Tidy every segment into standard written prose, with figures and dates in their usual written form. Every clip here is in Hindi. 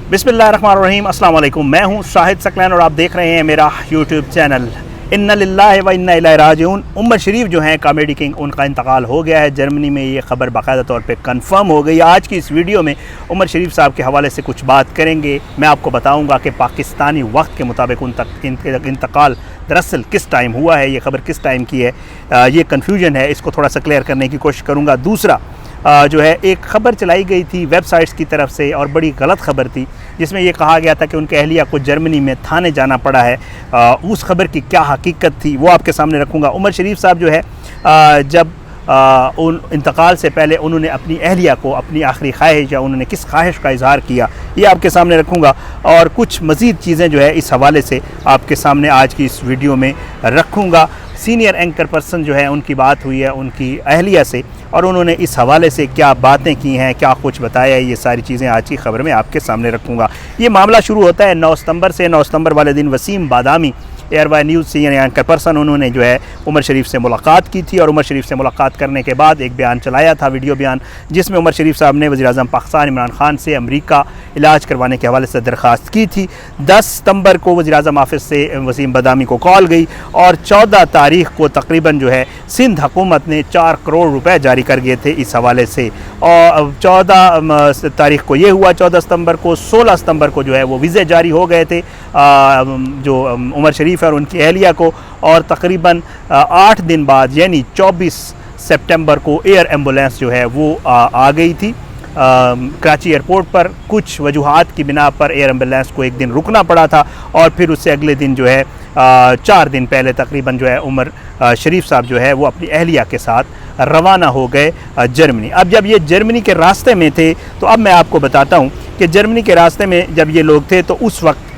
बिस्मिल्लाहिर्रहमानिर्रहीम, अस्सलाम वालेकुम। मैं हूं शाहिद सकलैन और आप देख रहे हैं मेरा यूट्यूब चैनल। इन्ना लिल्लाहि व इन्ना इलैहि राजिऊन। उमर शरीफ जो हैं कॉमेडी किंग, उनका इंतकाल हो गया है। जर्मनी में ये खबर बाकायदा तौर पे कंफर्म हो गई। आज की इस वीडियो में उमर शरीफ साहब के हवाले से कुछ बात करेंगे। मैं आपको बताऊंगा कि पाकिस्तानी वक्त के मुताबिक उनका इंतकाल दरअसल किस टाइम हुआ है, ये खबर किस टाइम की है, ये कन्फ्यूजन है, इसको थोड़ा सा क्लियर करने की कोशिश करूँगा। दूसरा जो है, एक ख़बर चलाई गई थी वेबसाइट्स की तरफ से और बड़ी गलत ख़बर थी, जिसमें ये कहा गया था कि उनके अहलिया को जर्मनी में थाने जाना पड़ा है। उस खबर की क्या हकीकत थी वो आपके सामने रखूँगा। उमर शरीफ साहब जो है, जब उन इंतकाल से पहले उन्होंने अपनी अहलिया को अपनी आखिरी ख्वाहिश या उन्होंने किस ख्वाहिश का इजहार किया, ये आपके सामने रखूँगा। और कुछ मज़ीद चीज़ें जो है इस हवाले से आपके सामने आज की इस वीडियो में रखूँगा। सीनियर एंकर पर्सन जो है, उनकी बात हुई है उनकी अहलिया से और उन्होंने इस हवाले से क्या बातें की हैं, क्या कुछ बताया है, ये सारी चीज़ें आज की खबर में आपके सामने रखूँगा। ये मामला शुरू होता है 9 सितंबर से। 9 सितंबर वाले दिन Waseem Badami ARY news senior anchor person, उन्होंने जो है उमर शरीफ से मुलाकात की थी और उमर शरीफ से मुलाकात करने के बाद एक बयान चलाया था, वीडियो बयान, जिसमें उमर शरीफ साहब ने वज़ीर-ए-आज़म पाकिस्तान इमरान खान से अमेरिका इलाज करवाने के हवाले से दरख्वास्त की थी। 10 सितंबर को वज़ीर-ए-आज़म ऑफिस से वसीम बादामी को कॉल गई और 14 तारीख को तकरीबन जो है सिंध हुकूमत ने 4 करोड़ रुपए जारी कर दिए थे इस हवाले से। और 14 तारीख को ये हुआ, 14 सितंबर को। 16 सितंबर को जो है वो वीज़े जारी हो गए थे जो उमर शरीफ और उनकी अहलिया को, और तकरीबन 8 दिन बाद यानी 24 सितंबर को एयर एम्बुलेंस जो है वो आ गई थी कराची एयरपोर्ट पर। कुछ वजूहात की बिना पर एयर एम्बुलेंस को एक दिन रुकना पड़ा था और फिर उससे अगले दिन जो है 4 दिन पहले तकरीबन जो है उमर शरीफ साहब जो है वो अपनी अहलिया के साथ रवाना हो गए जर्मनी। अब जब ये जर्मनी के रास्ते में थे तो अब मैं आपको बताता हूँ कि जर्मनी के रास्ते में जब ये लोग थे तो उस वक्त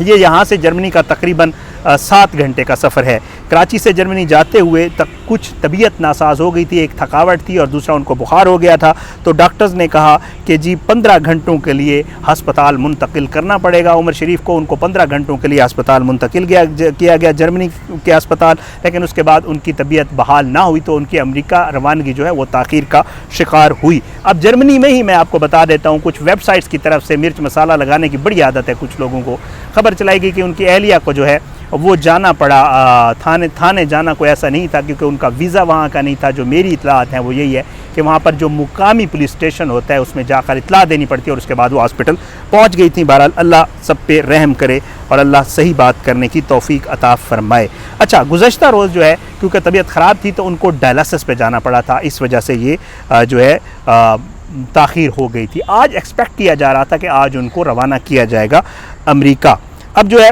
ये यहाँ से जर्मनी का तकरीबन 7 घंटे का सफ़र है। कराची से जर्मनी जाते हुए तक कुछ तबीयत नासाज हो गई थी, एक थकावट थी और दूसरा उनको बुखार हो गया था। तो डॉक्टर्स ने कहा कि जी 15 घंटों के लिए हस्पताल मुंतकिल करना पड़ेगा उमर शरीफ को। उनको 15 घंटों के लिए हस्पताल मुंतकिल किया गया जर्मनी के अस्पताल, लेकिन उसके बाद उनकी तबीयत बहाल ना हुई तो उनकी अमेरिका रवानगी जो है वो ताख़ीर का शिकार हुई। अब जर्मनी में ही मैं आपको बता देता हूँ, कुछ वेबसाइट्स की तरफ से मिर्च मसाला लगाने की बड़ी आदत है कुछ लोगों को। खबर चलाई गई कि उनकी अहलिया को जो है वो जाना पड़ा थाने जाना कोई ऐसा नहीं था क्योंकि उनका वीज़ा वहाँ का नहीं था। जो मेरी इतलात हैं वो यही है कि वहाँ पर जो मुकामी पुलिस स्टेशन होता है उसमें जाकर इतला देनी पड़ती है और उसके बाद वो हॉस्पिटल पहुँच गई थी। बहरहाल अल्लाह सब पे रहम करे और अल्लाह सही बात करने की तौफीक अता फरमाए। अच्छा, गुज़श्ता रोज़ जो है क्योंकि तबीयत ख़राब थी तो उनको डायलिसिस पे जाना पड़ा था, इस वजह से ये जो है ताख़ीर हो गई थी। आज एक्सपेक्ट किया जा रहा था कि आज उनको रवाना किया जाएगा अमेरिका। अब जो है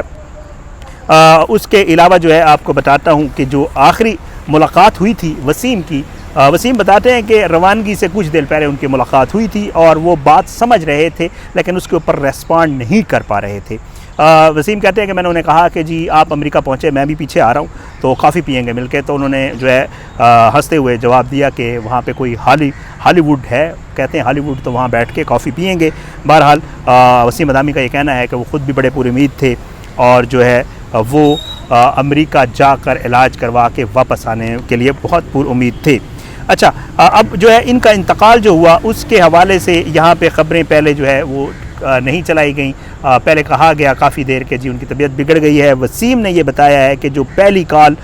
उसके अलावा जो है आपको बताता हूँ कि जो आखिरी मुलाकात हुई थी वसीम की, वसीम बताते हैं कि रवानगी से कुछ देर पहले उनकी मुलाकात हुई थी और वो बात समझ रहे थे लेकिन उसके ऊपर रेस्पॉन्ड नहीं कर पा रहे थे। वसीम कहते हैं कि मैंने उन्हें कहा कि जी आप अमेरिका पहुँचे, मैं भी पीछे आ रहा हूँ तो कॉफ़ी पियेंगे मिलके। तो उन्होंने जो है हंसते हुए जवाब दिया कि वहाँ पे कोई हॉलीवुड है, कहते हैं हॉलीवुड, तो वहाँ बैठ के कॉफ़ी पियेंगे। बहरहाल वसीम बादामी का ये कहना है कि वो ख़ुद भी बड़े पुरुमीद थे और जो है वो अमेरिका जाकर इलाज करवा के वापस आने के लिए बहुत पुरुमीद थे। अच्छा, अब जो है इनका इंतकाल जो हुआ उसके हवाले से यहाँ पे ख़बरें पहले जो है वो नहीं चलाई गई। पहले कहा गया काफ़ी देर के जी उनकी तबीयत बिगड़ गई है। वसीम ने ये बताया है कि जो पहली कॉल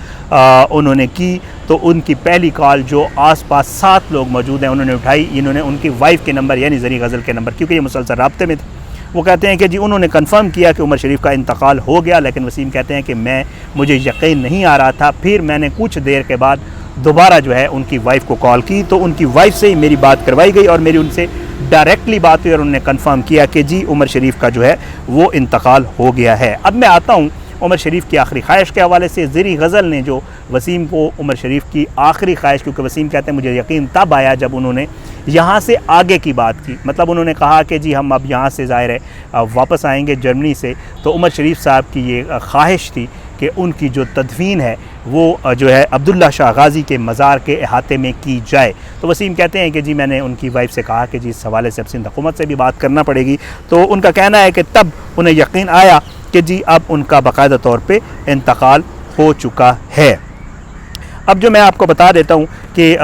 उन्होंने की तो उनकी पहली कॉल जो आसपास 7 लोग मौजूद हैं उन्होंने उठाई। इन्होंने उनकी वाइफ के नंबर यानी ज़री गज़ल के नंबर, क्योंकि ये मुसलसल राब्ते में थे, वो कहते हैं कि जी उन्होंने कंफर्म किया कि उमर शरीफ का इंतकाल हो गया। लेकिन वसीम कहते हैं कि मुझे यकीन नहीं आ रहा था। फिर मैंने कुछ देर के बाद दोबारा जो है उनकी वाइफ को कॉल की तो उनकी वाइफ से ही मेरी बात करवाई गई और मेरी उनसे डायरेक्टली बात हुई और उन्होंने कंफर्म किया कि जी उमर शरीफ का जो है वो इंतकाल हो गया है। अब मैं आता हूँ उमर शरीफ की आखिरी ख्वाहिश के हवाले से। ज़री गज़ल ने जो वसीम को उमर शरीफ की आखिरी ख्वाहिश, क्योंकि वसीम कहते हैं मुझे यकीन तब आया जब उन्होंने यहाँ से आगे की बात की, मतलब उन्होंने कहा कि जी हम अब यहाँ से ज़ाहिर है वापस आएंगे जर्मनी से, तो उमर शरीफ साहब की ये ख्वाहिश थी कि उनकी जो तदफीन है वो जो है अब्दुल्ला शाह गाज़ी के मज़ार के अहाते में की जाए। तो वसीम कहते हैं कि जी मैंने उनकी वाइफ से कहा कि जी इस हवाले से अब सिंध हुकूमत से भी बात करना पड़ेगी। तो उनका कहना है कि तब उन्हें यकीन आया कि जी अब उनका बाकायदा तौर पे इंतकाल हो चुका है। अब जो मैं आपको बता देता हूँ कि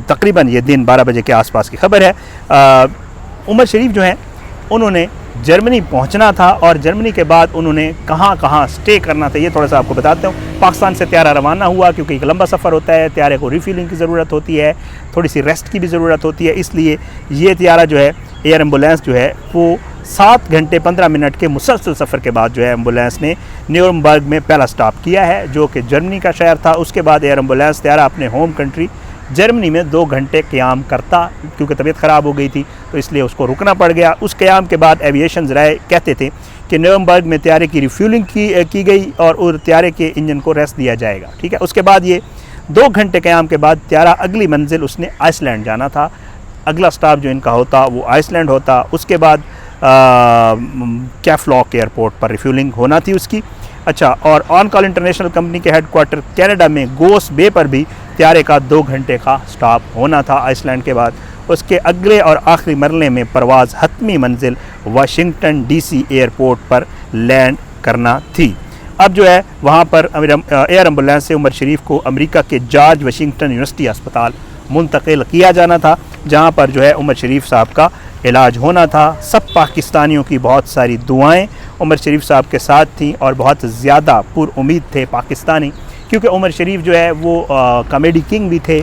तकरीबन ये दिन 12 बजे के आसपास की ख़बर है। उमर शरीफ जो हैं उन्होंने जर्मनी पहुंचना था और जर्मनी के बाद उन्होंने कहां कहां स्टे करना था, ये थोड़ा सा आपको बताता हूँ। पाकिस्तान से त्यारा रवाना हुआ, क्योंकि एक लंबा सफ़र होता है, त्यारे को रिफिलिंग की ज़रूरत होती है, थोड़ी सी रेस्ट की भी ज़रूरत होती है, इसलिए ये त्यारा जो है एयर एम्बुलेंस जो है वो 7 घंटे 15 मिनट के मुसलसल सफ़र के बाद जो है एम्बुलेंस ने न्यूरमबर्ग में पहला स्टॉप किया है, जो कि जर्मनी का शहर था। उसके बाद एयर एम्बुलेंस त्यारा अपने होम कंट्री जर्मनी में 2 घंटे क़याम करता, क्योंकि तबीयत ख़राब हो गई थी तो इसलिए उसको रुकना पड़ गया। उस क़याम के बाद एविएशन ज़राए कहते थे कि न्यूरमबर्ग में त्यारे की रिफ्यूलिंग की गई और त्यारे के इंजन को रेस्ट दिया जाएगा, ठीक है। उसके बाद ये 2 घंटे क़याम के बाद त्यारा अगली मंजिल उसने आइसलैंड जाना था, अगला स्टॉप जो इनका होता वो आइसलैंड होता। उसके बाद कैफलॉक एयरपोर्ट पर रिफ्यूलिंग होना थी उसकी। अच्छा, और ऑन कॉल इंटरनेशनल कंपनी के हेडक्वार्टर कनाडा में गोस बे पर भी त्यारे का 2 घंटे का स्टॉप होना था आइसलैंड के बाद। उसके अगले और आखिरी मरले में परवाज़ हतमी मंजिल वाशिंगटन डीसी एयरपोर्ट पर लैंड करना थी। अब जो है वहाँ पर एयर एम्बुलेंस से उमर शरीफ को अमेरिका के जॉर्ज वाशिंगटन यूनिवर्सिटी अस्पताल मुंतकिल किया जाना था, जहाँ पर जो है उमर शरीफ साहब का इलाज होना था। सब पाकिस्तानियों की बहुत सारी दुआएं उमर शरीफ साहब के साथ थीं और बहुत ज़्यादा पुरुम्मीद थे पाकिस्तानी, क्योंकि उमर शरीफ जो है वो कॉमेडी किंग भी थे,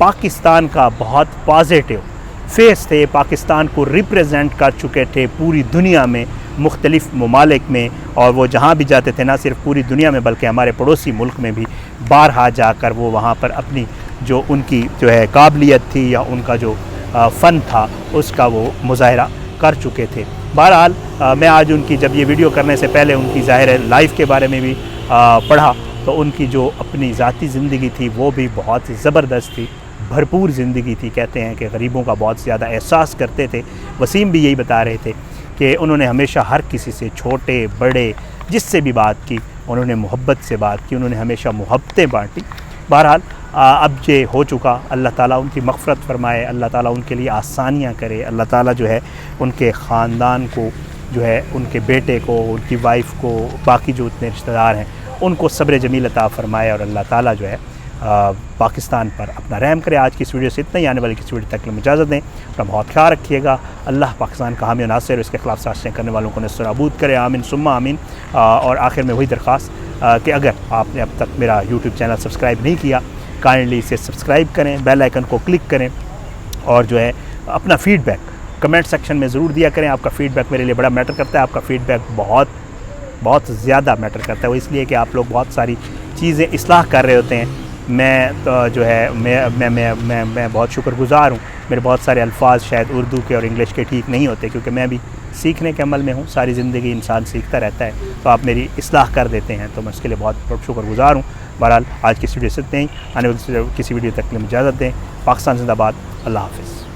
पाकिस्तान का बहुत पॉजिटिव फेस थे, पाकिस्तान को रिप्रेजेंट कर चुके थे पूरी दुनिया में, मुख्तलिफ़ ममालिक में, और वो जहाँ भी जाते थे ना सिर्फ पूरी दुनिया में बल्कि हमारे पड़ोसी मुल्क में भी बारहा जाकर वो वहाँ पर अपनी जो उनकी जो है काबिलियत थी या उनका जो फ़न था उसका वो मुज़ाहरा कर चुके थे। बहरहाल मैं आज उनकी जब ये वीडियो करने से पहले उनकी ज़ाहिर लाइफ के बारे में भी पढ़ा तो उनकी जो अपनी ज़ाती ज़िंदगी थी वो भी बहुत ज़बरदस्त थी, भरपूर ज़िंदगी थी। कहते हैं कि गरीबों का बहुत ज़्यादा एहसास करते थे। वसीम भी यही बता रहे थे कि उन्होंने हमेशा हर किसी से, छोटे बड़े जिससे भी बात की, उन्होंने मोहब्बत से बात की, उन्होंने हमेशा मोहब्बतें बाँटी। बहरहाल अब ये हो चुका, अल्लाह ताला उनकी मग़फ़िरत फ़रमाए, अल्लाह ताला उनके लिए आसानियाँ करे, अल्लाह ताला जो है उनके ख़ानदान को जो है, उनके बेटे को, उनकी वाइफ को, बाकी जो उतने रिश्तेदार हैं उनको सब्र जमील अता फ़रमाए और अल्लाह ताला जो है पाकिस्तान पर अपना रहम करे। आज की इस वीडियो से इतना ही, आने वाली किसी वीडियो तक के लिए इजाज़त दें। अपना बहुत ख्याल रखिएगा। अल्लाह पाकिस्तान का हामी नासिर और इसके ख़िलाफ़ साजिशें करने वालों को नस्र नाबूद करे, आमीन सुम्मा आमीन। और आखिर में वही दरख्वास्त कि अगर आपने अब तक मेरा यूट्यूब चैनल सब्सक्राइब नहीं किया, काइंडली इसे सब्सक्राइब करें, बेल आइकन को क्लिक करें और जो है अपना फ़ीडबैक कमेंट सेक्शन में ज़रूर दिया करें। आपका फ़ीडबैक मेरे लिए बड़ा मैटर करता है, आपका फ़ीडबैक बहुत ज़्यादा मैटर करता है। वो इसलिए कि आप लोग बहुत सारी चीज़ें इस्लाह कर रहे होते हैं। मैं तो जो है मैं बहुत शुक्रगुज़ार हूँ। मेरे बहुत सारे अल्फाज शायद उर्दू के और इंग्लिश के ठीक नहीं होते, क्योंकि मैं भी सीखने के अमल में हूँ। सारी ज़िंदगी इंसान सीखता रहता है, तो आप मेरी इस्लाह कर देते हैं, तो मैं उसके लिए बहुत शुक्रगुज़ार हूँ। बहरहाल आज की वीडियो से इतना ही, आने वाली किसी वीडियो तक के लिए इजाज़त दें। पाकिस्तान जिंदाबाद। अल्लाह हाफ़िज़।